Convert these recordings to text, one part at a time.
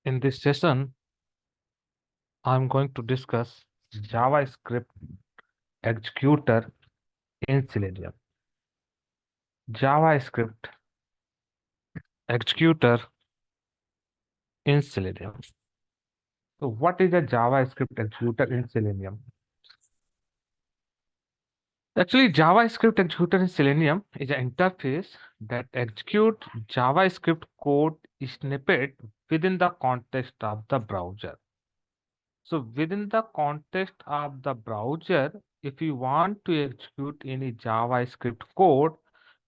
In this session, I'm going to discuss JavaScript executor in Selenium. JavaScript executor in Selenium. So what is a JavaScript executor in Selenium? Actually, JavaScript executor in Selenium is an interface that executes JavaScript code snippet within the context of the browser. So within the context of the browser, if you want to execute any JavaScript code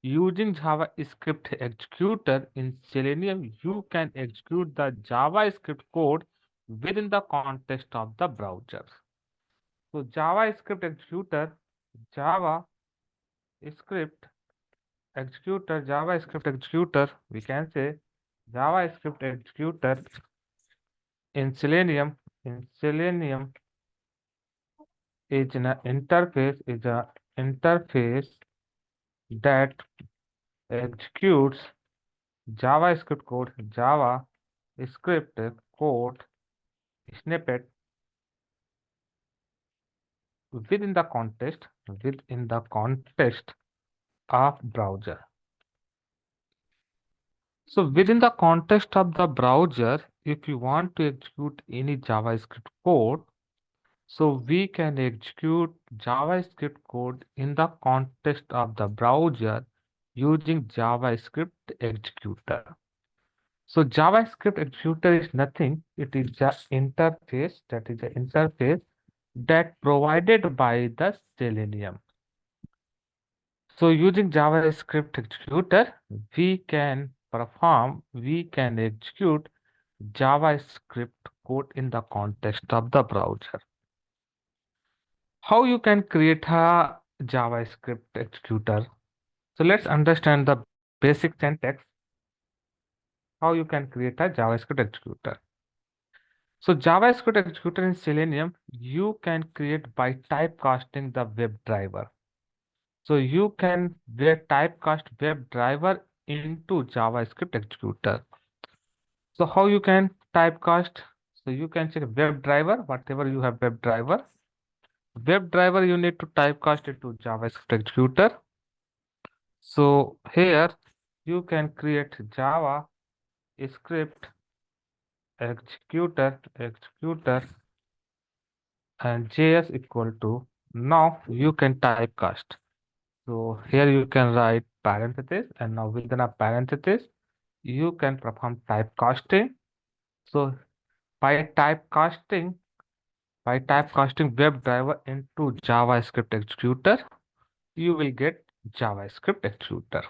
using JavaScript executor in Selenium, you can execute the JavaScript code within the context of the browser. So JavaScript JavaScript executor, we can say JavaScript executor in Selenium is an interface that executes JavaScript code, JavaScript code snippet within the context of browser. So within the context of the browser, if you want to execute any JavaScript code, so we can execute JavaScript code in the context of the browser using JavaScript executor. So JavaScript executor is nothing. It is just interface. That is an interface that provided by the Selenium. So using JavaScript executor, we can execute JavaScript code in the context of the browser. How you can create a JavaScript executor? So let's understand the basic syntax, how you can create a JavaScript executor. So JavaScript executor in Selenium, you can create by typecasting the WebDriver. So you can typecast WebDriver into JavaScript executor. So how you can typecast? So you can check WebDriver, whatever you have WebDriver. WebDriver you need to typecast it to JavaScript executor. So here you can create JavaScript executor and JS equal to, now you can typecast. So here you can write parenthesis, and now within a parenthesis you can perform typecasting. So by typecasting WebDriver into JavaScript executor, you will get JavaScript executor.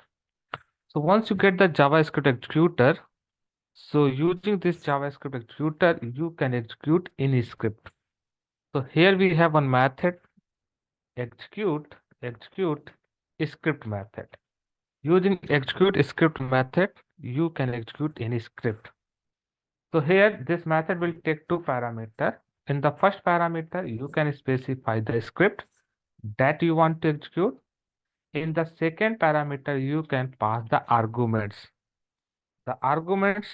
So once you get the JavaScript executor, so using this JavaScript executor, you can execute any script. So here we have one method, execute script method. Using execute script method, you can execute any script. So here this method will take two parameters. In the first parameter, you can specify the script that you want to execute. In the second parameter, you can pass the arguments. The arguments,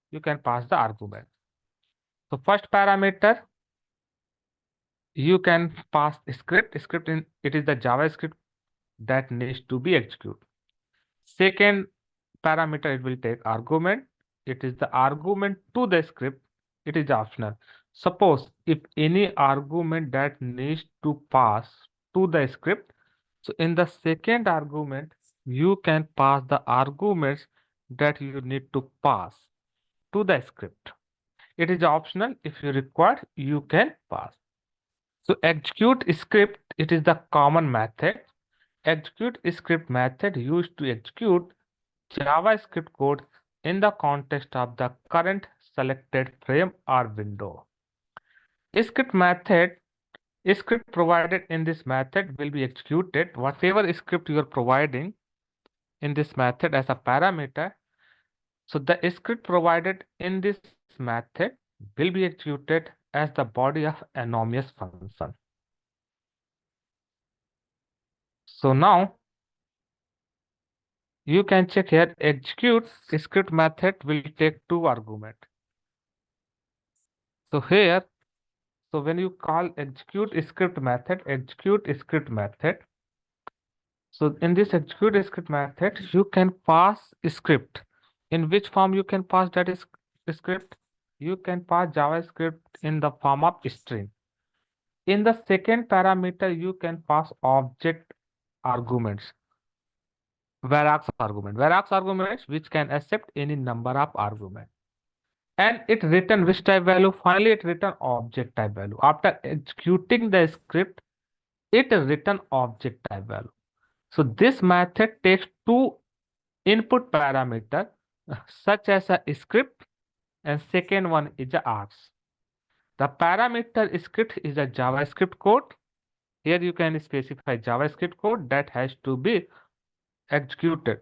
you can pass the argument. So first parameter, you can pass script. It is the JavaScript that needs to be executed. Second parameter, it will take argument. It is the argument to the script. It is optional. Suppose if any argument that needs to pass to the script, so in the second argument, you can pass the arguments that you need to pass to the script. It is optional. If you require, you can pass. So execute script, it is the common method. Execute script method used to execute JavaScript code in the context of the current selected frame or window. Script provided in this method will be executed. Whatever script you are providing in this method as a parameter, so the script provided in this method will be executed as the body of anonymous function. So now you can check here, execute script method will take two arguments. So here, so when you call execute script method. So in this execute script method, you can pass script. In which form you can pass that is script? You can pass JavaScript in the form of string. In the second parameter, you can pass object arguments, varargs arguments which can accept any number of arguments. And it return which type value? Finally, it return object type value. After executing the script, it return object type value. So this method takes two input parameter such as a script and second one is a args. The parameter script is a JavaScript code. Here you can specify JavaScript code that has to be executed.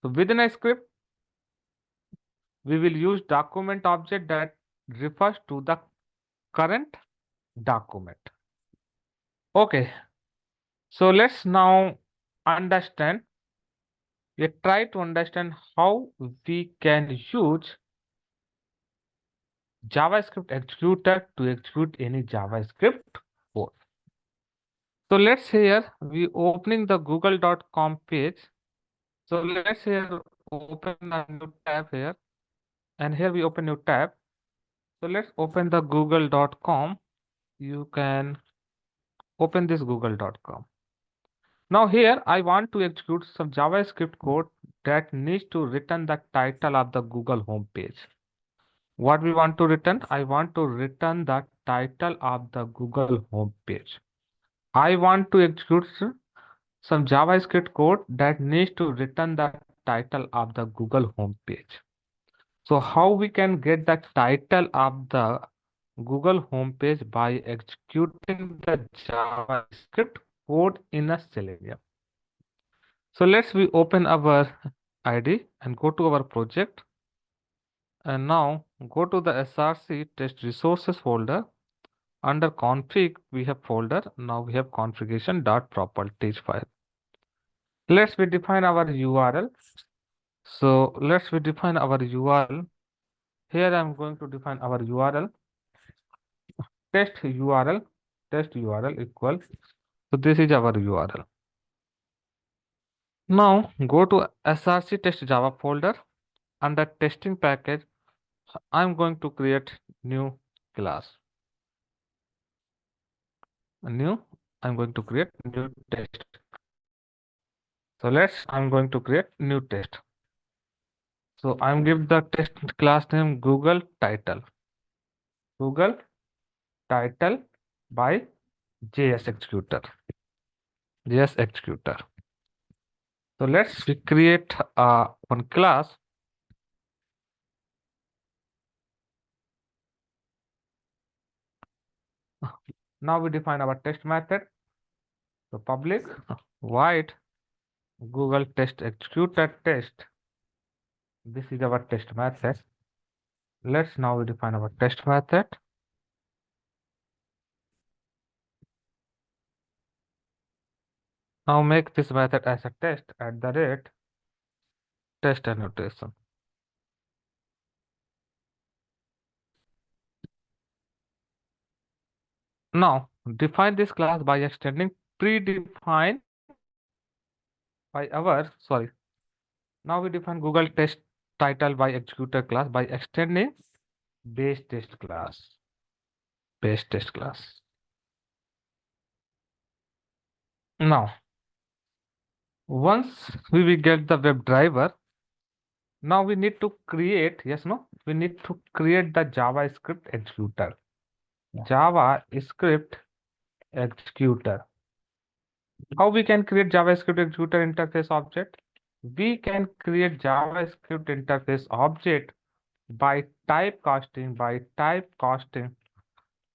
So within a script, we will use document object that refers to the current document. Okay, so let's now understand. We try to understand how we can use JavaScript executor to execute any JavaScript code. So let's here we opening the google.com page. So let's here open a new tab here, and here we open new tab. So let's open the google.com. You can open this google.com. Now here I want to execute some JavaScript code that needs to return the title of the Google home page. What we want to return? I want to return the title of the Google home page. I want to execute some JavaScript code that needs to return the title of the Google home page. So how we can get the title of the Google home page by executing the JavaScript code in a Selenium. So let's we open our ID and go to our project. And now go to the src test resources folder. Under config, we have folder. Now we have configuration.properties file. Let's we define our URL. So let's we define our URL. Here I'm going to define our URL. Test URL equal. So this is our URL. Now go to src test Java folder. Under testing package, I'm going to create new class. I'm going to create new test. So I'm going to create new test. So I'm give the test class name Google title by JS executor. So let's we create one class. Now we define our test method. So public void Google test executor test. This is our test method. Let's now we define our test method. Now make this method as a test at the rate test annotation. Now define this class by extending predefined by our Now we define Google test title by executor class by extending base test class. Now once we will get the WebDriver, now we need to create we need to create the JavaScript executor. JavaScript executor. How we can create JavaScript executor interface object? We can create JavaScript interface object by typecasting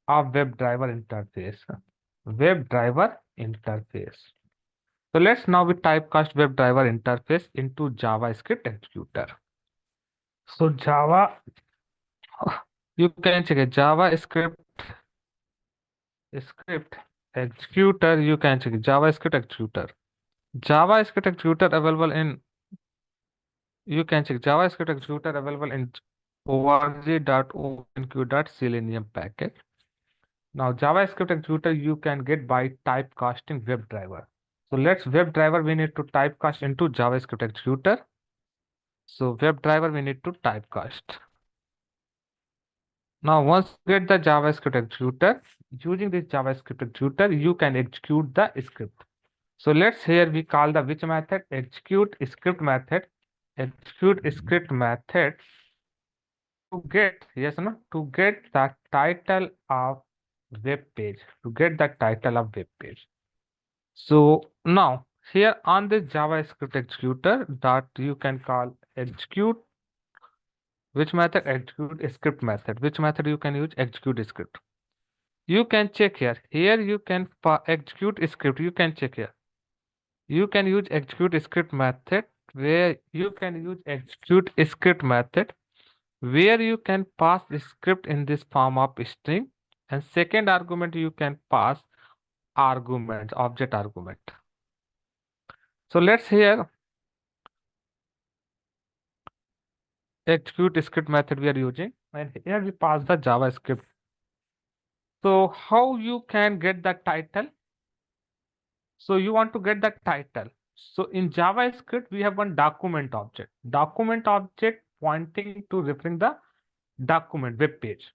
a WebDriver interface. So let's now we typecast WebDriver interface into JavaScript executor. So you can check it, JavaScript executor, you can check it, JavaScript executor available in, you can check JavaScript executor available in org.openq.selenium package. Now JavaScript executor you can get by typecasting WebDriver. So let's WebDriver we need to typecast into JavaScript executor. So WebDriver we need to typecast. Now once you get the JavaScript executor, using this JavaScript executor you can execute the script. So let's here we call the which method? Execute script method. Execute script method to get yes no to get the title of web page. To get the title of web page. So now here on this JavaScript executor that you can call execute which method? Execute script method. Which method you can use? Execute script. You can check here. Here you can execute script. You can check here. You can use execute script method where you can use execute script method where you can pass the script in this form of string, and second argument you can pass argument object argument. So let's here execute script method we are using, and here we pass the JavaScript. So how you can get the title? So you want to get the title. So in JavaScript we have one document object. Document object pointing to referring the document web page.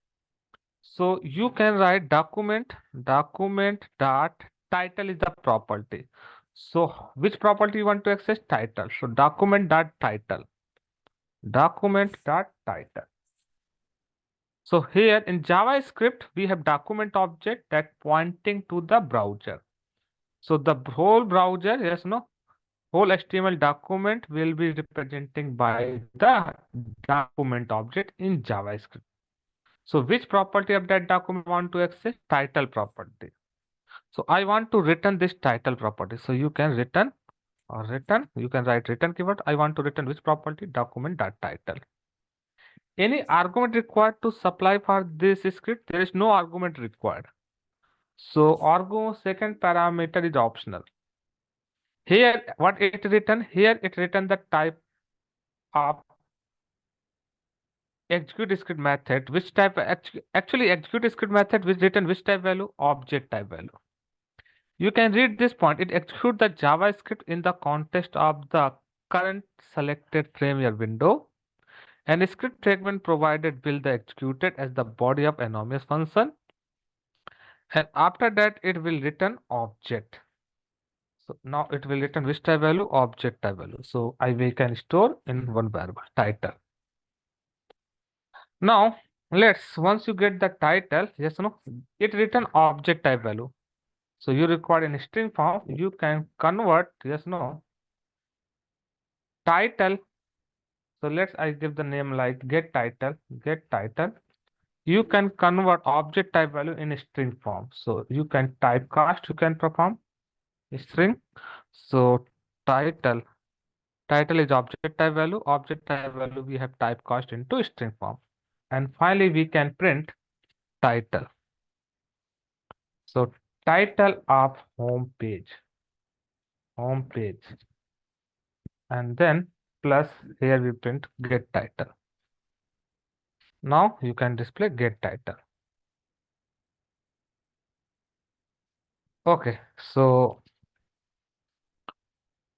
So you can write document dot title is the property. So which property you want to access? Title. So document dot title. Document dot title. So here in JavaScript we have document object that pointing to the browser. So the whole browser, yes, no, whole HTML document will be representing by the document object in JavaScript. So which property of that document want to access? Title property. So I want to return this title property. So you can return or return, you can write return keyword. I want to return which property? Document dot title. Any argument required to supply for this script? There is no argument required. So argo second parameter is optional. Here what it written? Here it written the type of execute script method. Which type actually execute script method which written which type value? Object type value. You can read this point. It executes the JavaScript in the context of the current selected framework window. And a script fragment provided will be executed as the body of anonymous function. And after that, it will return object. So now it will return which type value? Object type value. So we can store in one variable title. Now let's once you get the title, yes or no, it return object type value. So you require in string form, you can convert yes no title. So let's I give the name like get title, get title. You can convert object type value in a string form. So you can typecast, you can perform string. So title, title is object type value we have typecast into string form. And finally we can print title. So title of home page, home page. And then plus here we print get title. Now you can display get title. Okay, so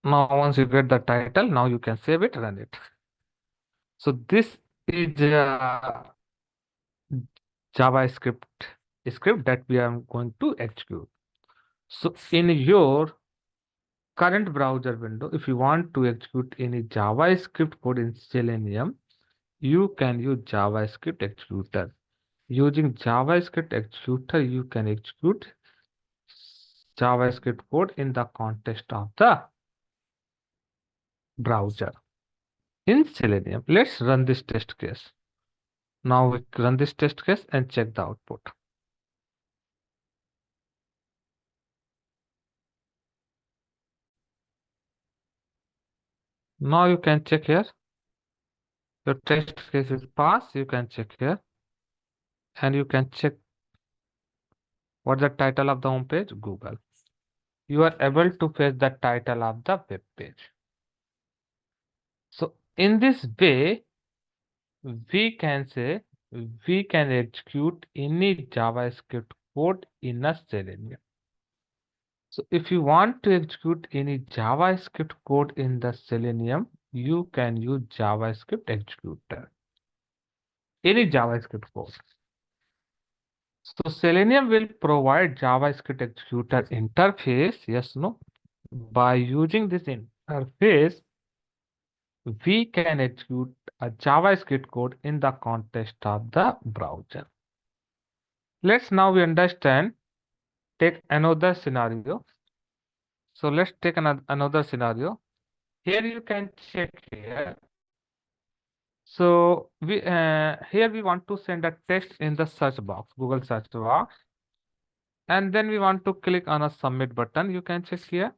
now once you get the title, now you can save it, run it. So this is JavaScript script that we are going to execute. So in your current browser window, if you want to execute any JavaScript code in Selenium, you can use JavaScript executor. Using JavaScript executor, you can execute JavaScript code in the context of the browser in Selenium. Let's run this test case. Now we run this test case and check the output. Now you can check here. Your test case is passed. You can check here. And you can check what's the title of the home page? Google. You are able to fetch the title of the web page. So in this way, we can say we can execute any JavaScript code in a Selenium. So if you want to execute any JavaScript code in the Selenium, you can use JavaScript executor. Any JavaScript code. So Selenium will provide JavaScript executor interface. Yes, no. By using this interface, we can execute a JavaScript code in the context of the browser. Let's now we understand, take another scenario. So let's take another scenario. Here you can check here. So we here we want to send a text in the search box, Google search box, and then we want to click on a submit button. You can check here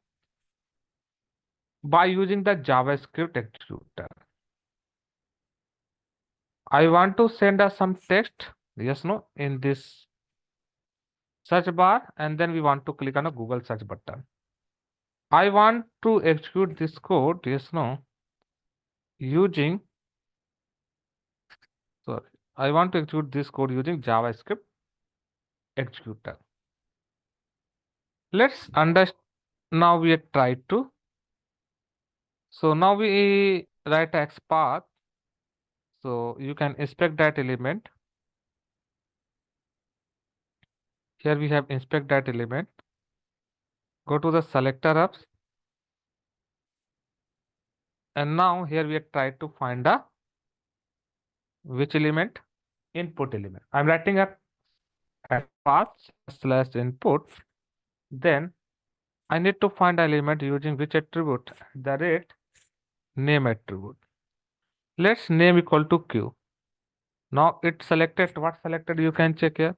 by using the JavaScript executor. I want to send us some text, yes, no, in this search bar, and then we want to click on a Google search button. I want to execute this code, yes, no, using, sorry, I want to execute this code using JavaScript executor. Let's understand. Now we try to. So now we write X path. So you can inspect that element. Here we have inspect that element. Go to the selector apps. And now here we try to find a which element? Input element. I'm writing a path slash input. Then I need to find an element using which attribute? The rate name attribute. Let's name equal to Q. Now it selected, what selected you can check here.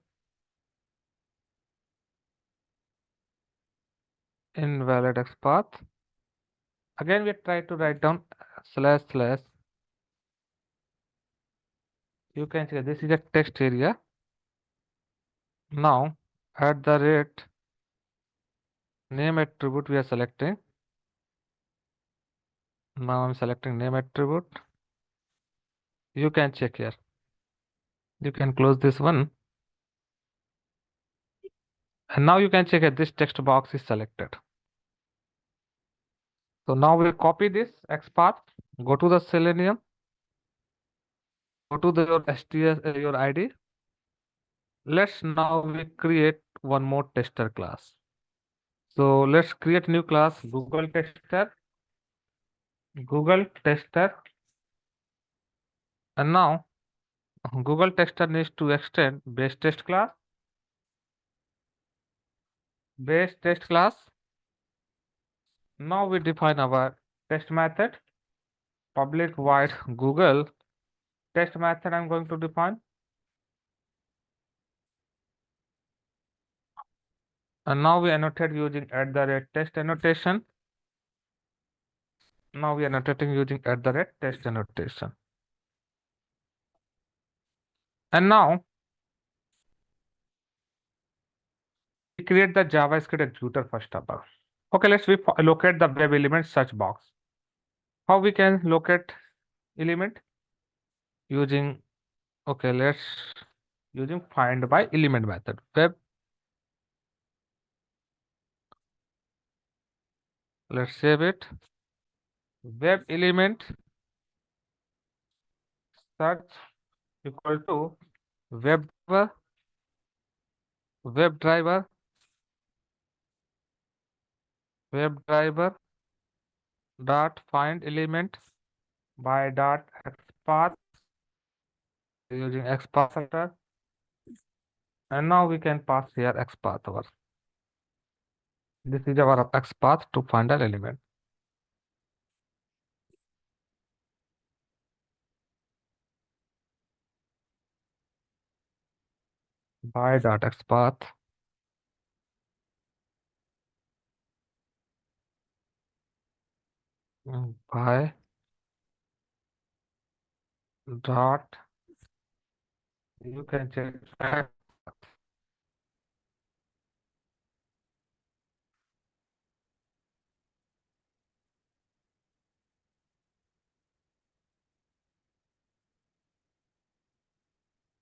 Invalid XPath. Again we try to write down slash slash. You can see this is a text area. Now at the rate name attribute we are selecting. Now I'm selecting name attribute. You can check here. You can close this one. And now you can check that this text box is selected. So now we copy this XPath, go to the Selenium, go to your STS, your ID. Let's now we create one more tester class. So let's create new class, Google Tester, and now Google Tester needs to extend base test class, Now we define our test method, public void Google test method I'm going to define. And now we annotate using @test annotation. Now we are annotating using @test annotation. And now we create the JavaScript executor first of all. Okay, let's locate the web element search box. How we can locate element? Using, okay, let's using find by element method. Web, let's save it. Web element search equal to web WebDriver, WebDriver dot find element by dot XPath using XPath filter. And now we can pass here XPath over. This is our XPath to find an element. By dot XPath. By dot, you can check.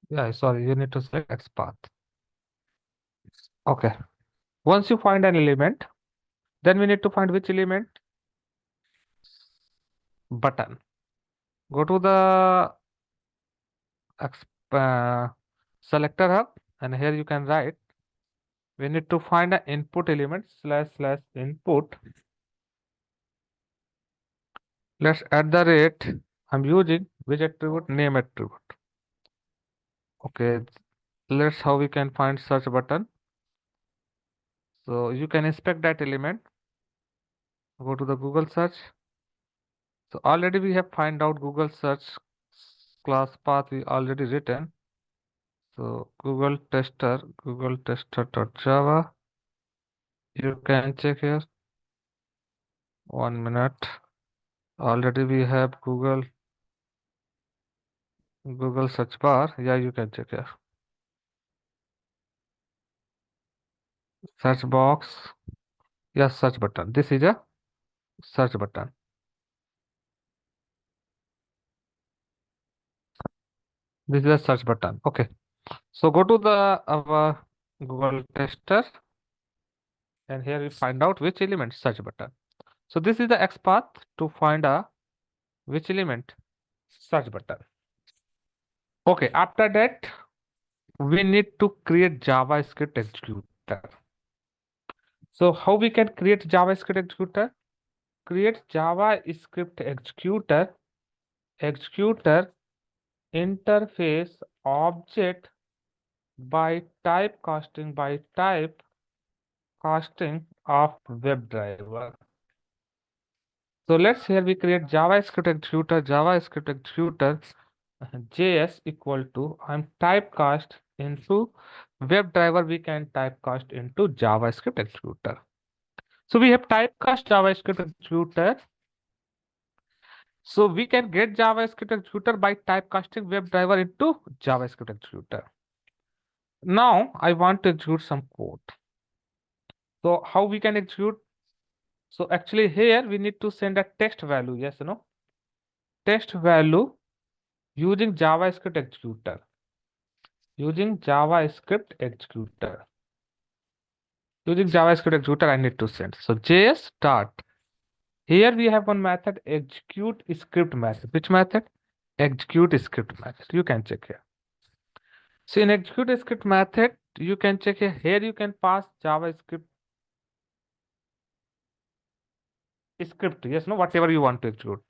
Yeah, sorry, you need to select XPath. Okay. Once you find an element, then we need to find which element? Button. Go to the selector hub, and here you can write, we need to find an input element / input. Let's at the rate, I'm using which attribute? Name attribute. Okay, let's how we can find search button. So you can inspect that element. Go to the Google search. So already we have find out Google search class path we already written. So Google tester.java. You can check here. 1 minute. Already we have Google search bar. Yeah, you can check here. Search box. Yes, search button. This is a search button. This is a search button. Okay. So go to the our Google tester, and here we find out which element search button. So this is the X path to find a which element search button. Okay. After that, we need to create JavaScript executor. So how we can create JavaScript executor? Create JavaScript executor interface object by typecasting of WebDriver. So let's here we create JavaScript executor JS equal to I'm typecast into WebDriver, we can typecast into JavaScript executor. So we have typecast JavaScript executor. So we can get JavaScript executor by typecasting WebDriver into JavaScript executor. Now I want to execute some code. So how we can execute? So actually here we need to send a text value. Yes, no? Text value using JavaScript executor. Using JavaScript executor. Using JavaScript executor, I need to send. So JS start. Here we have one method, execute script method. Which method? Execute script method. You can check here. So in execute script method, you can check here. Here you can pass JavaScript script. Yes, no, whatever you want to execute.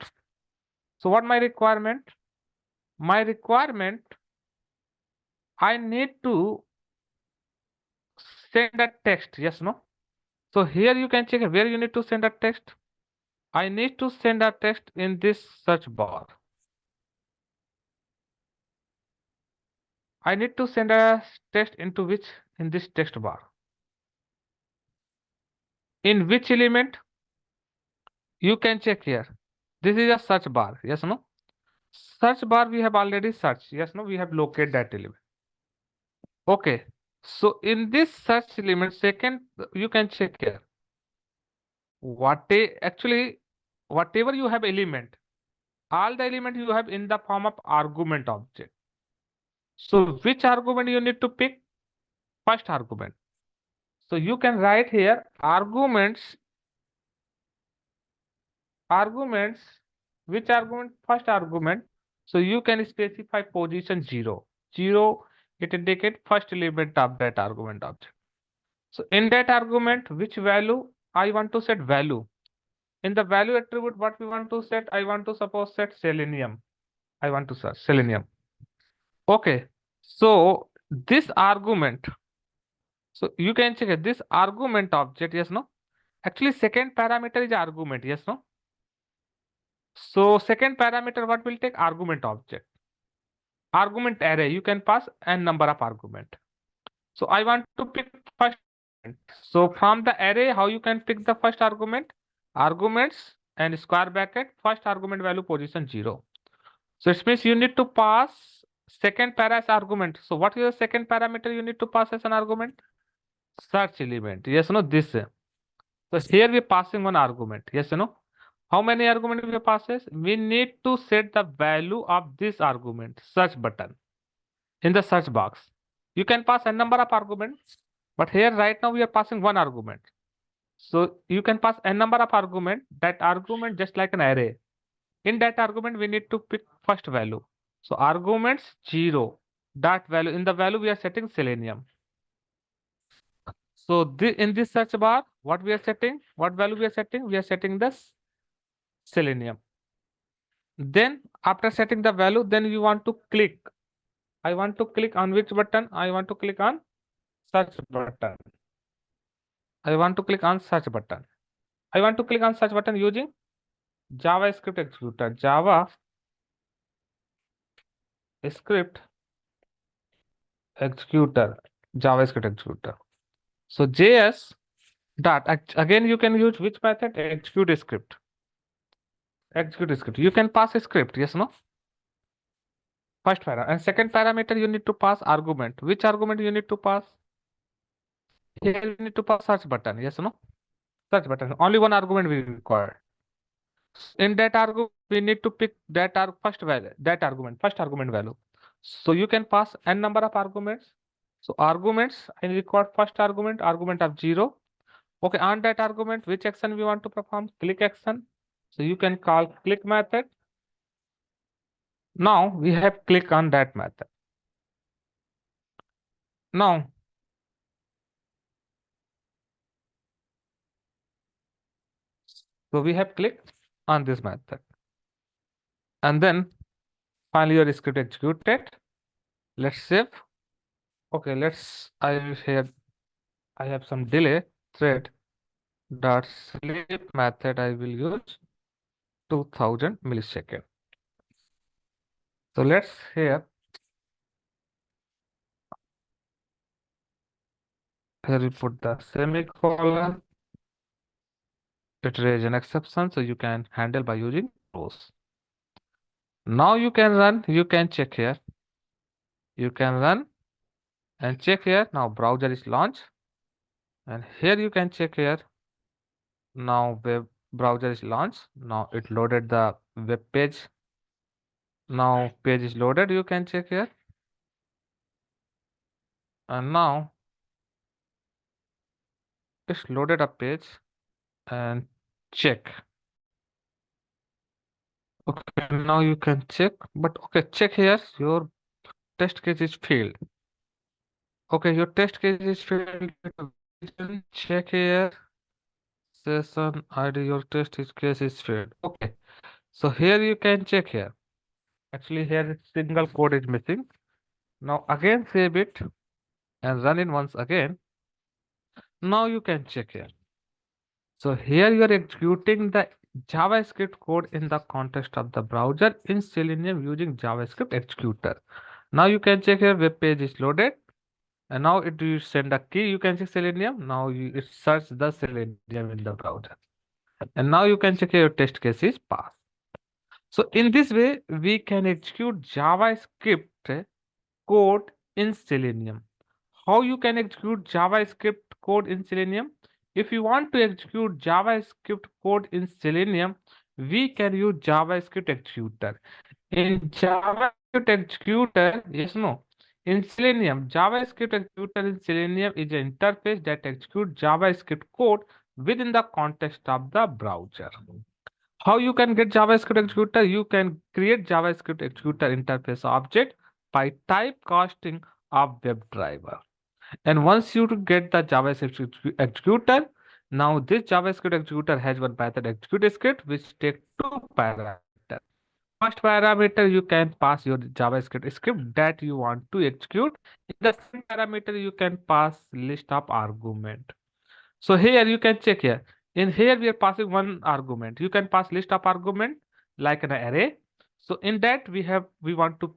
So what my requirement? My requirement, I need to send a text. Yes, no. So here you can check where you need to send a text. I need to send a text in this search bar. I need to send a text into which? In this text bar. In which element? You can check here. This is a search bar. Yes, no? Search bar we have already searched. Yes, no? We have located that element. Okay. So in this search element, second, you can check here. Actually, whatever you have element, all the element you have in the form of argument object. So which argument you need to pick? First argument. So you can write here arguments, which argument? First argument. So you can specify position 0. 0, it indicates first element of that argument object. So in that argument, which value? I want to set value. In the value attribute, what we want to set? I want to suppose set Selenium. I want to search Selenium. Okay. So this argument. So you can check it. This argument object. Yes, no? Actually, second parameter is argument. Yes, no? So second parameter, what will take? Argument object. Argument array. You can pass n number of argument. So I want to pick first. So from the array, how you can pick the first argument? Arguments and square bracket, first argument value position 0. So it means you need to pass second para as argument. So what is the second parameter you need to pass as an argument? Search element. Yes, no, this. So here we are passing one argument. Yes, no. How many argument we passes? We need to set the value of this argument, search button. in the search box. You can pass a number of arguments, but here right now we are passing one argument. So you can pass a number of argument, that argument just like an array. In that argument, we need to pick first value. So arguments 0, dot value. In the value, we are setting Selenium. So in this search bar, what we are setting? What value we are setting? We are setting this Selenium. Then after setting the value, then you want to click. I want to click on which button? I want to click on search button. I want to click on search button. I want to click on search button using JavaScript executor. JavaScript executor. JavaScript executor. So JS dot again you can use which method? Execute script. Execute script. You can pass a script, yes, no? First parameter. And second parameter you need to pass argument. Which argument you need to pass? Here you need to pass search button, yes, no? Search button. Only one argument we require. In that argument, we need to pick that first value, that argument, first argument value. So you can pass n number of arguments. So arguments, I record first argument, argument of 0. Okay, on that argument, which action we want to perform? Click action. So you can call click method. Now we have click on that method. Now, so we have clicked on this method. And then finally your script executed. Let's save. Okay, I have some delay thread dot sleep method. I will use 2000 millisecond. So let's here we put the semicolon. It raise an exception, so you can handle by using throws. Now you can run, you can check here. You can run and check here. Now browser is launched. And here you can check here. Now web browser is launched. Now it loaded the web page. Now page is loaded. You can check here. And now it's loaded a page and check. Okay, now you can check, but okay, check here. Your test case is failed. Okay, your test case is failed. Check here. Session ID, your test case is failed. Okay, so here you can check here. Actually, here single code is missing. Now again save it and run it once again. Now you can check here. So here you are executing the JavaScript code in the context of the browser in Selenium using JavaScript executor. Now you can check here, web page is loaded. And now it you send a key, you can check Selenium. Now it search the Selenium in the browser. And now you can check your test case is passed. So in this way, we can execute JavaScript code in Selenium. How you can execute JavaScript code in Selenium? If you want to execute JavaScript code in Selenium, we can use JavaScript executor. In JavaScript executor, yes, no. In Selenium, JavaScript executor in Selenium is an interface that executes JavaScript code within the context of the browser. How you can get JavaScript executor? You can create JavaScript executor interface object by typecasting of WebDriver. And once you get the JavaScript executor, now this JavaScript executor has one method execute script which take two parameters. First parameter you can pass your JavaScript script that you want to execute. In the second parameter you can pass list of argument. So here you can check here. In here we are passing one argument. You can pass list of argument like an array. So in that we want to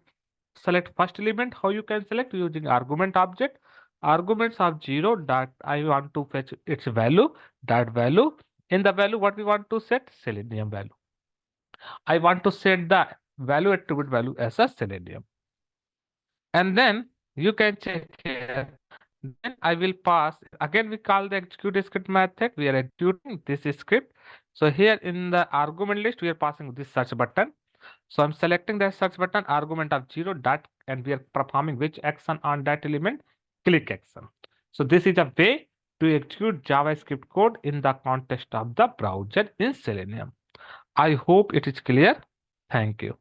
select first element. How you can select using argument object. Arguments of 0 dot I want to fetch its value, that value. In the value what we want to set? Selenium value. I want to set the value attribute value as a Selenium. And then you can check here. Then I will pass, again we call the execute script method. We are executing this script. So here in the argument list, we are passing this search button. So I'm selecting the search button, argument of 0 dot, and we are performing which action on that element? Click action. So this is a way to execute JavaScript code in the context of the browser in Selenium. I hope it is clear. Thank you.